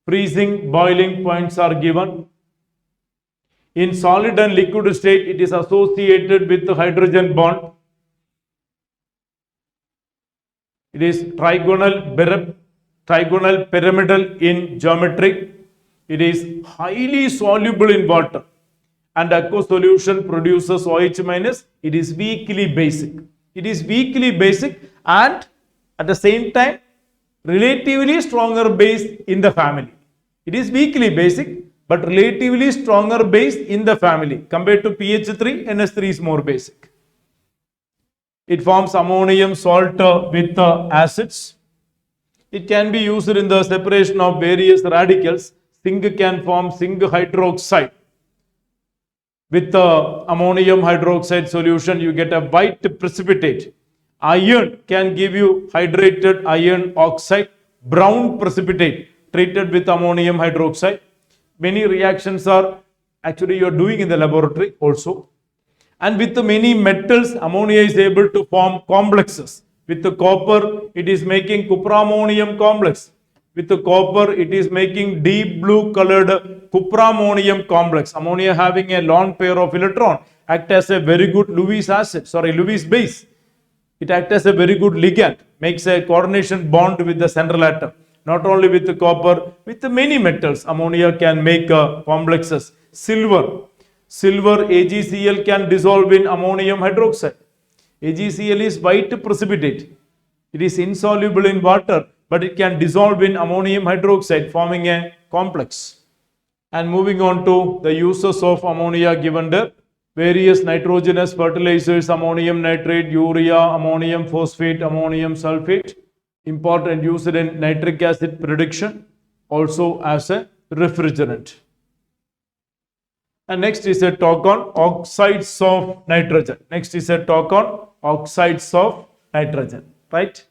Freezing, boiling points are given. In solid and liquid state, it is associated with the hydrogen bond. It is trigonal pyramidal in geometry. It is highly soluble in water. And aqueous solution produces OH minus. It is weakly basic. It is weakly basic and at the same time relatively stronger base in the family. It is weakly basic but relatively stronger base in the family. Compared to pH3, NH3 is more basic. It forms ammonium salt with acids. It can be used in the separation of various radicals. Zinc can form zinc hydroxide. With the ammonium hydroxide solution, you get a white precipitate. Iron can give you hydrated iron oxide, brown precipitate treated with ammonium hydroxide. Many reactions are actually you are doing in the laboratory also. And with the many metals, ammonia is able to form complexes. With the copper, it is making cuprammonium complex. With the copper, it is making deep blue colored cuprammonium complex. Ammonia having a lone pair of electron act as a very good Lewis base. It acts as a very good ligand, makes a coordination bond with the central atom. Not only with the copper, with the many metals, ammonia can make complexes. Silver AgCl can dissolve in ammonium hydroxide. AgCl is white precipitate. It is insoluble in water, but it can dissolve in ammonium hydroxide, forming a complex. And moving on to the uses of ammonia given there. Various nitrogenous fertilizers, ammonium nitrate, urea, ammonium phosphate, ammonium sulfate. Important used in nitric acid production, also as a refrigerant. And next is a talk on oxides of nitrogen. Right?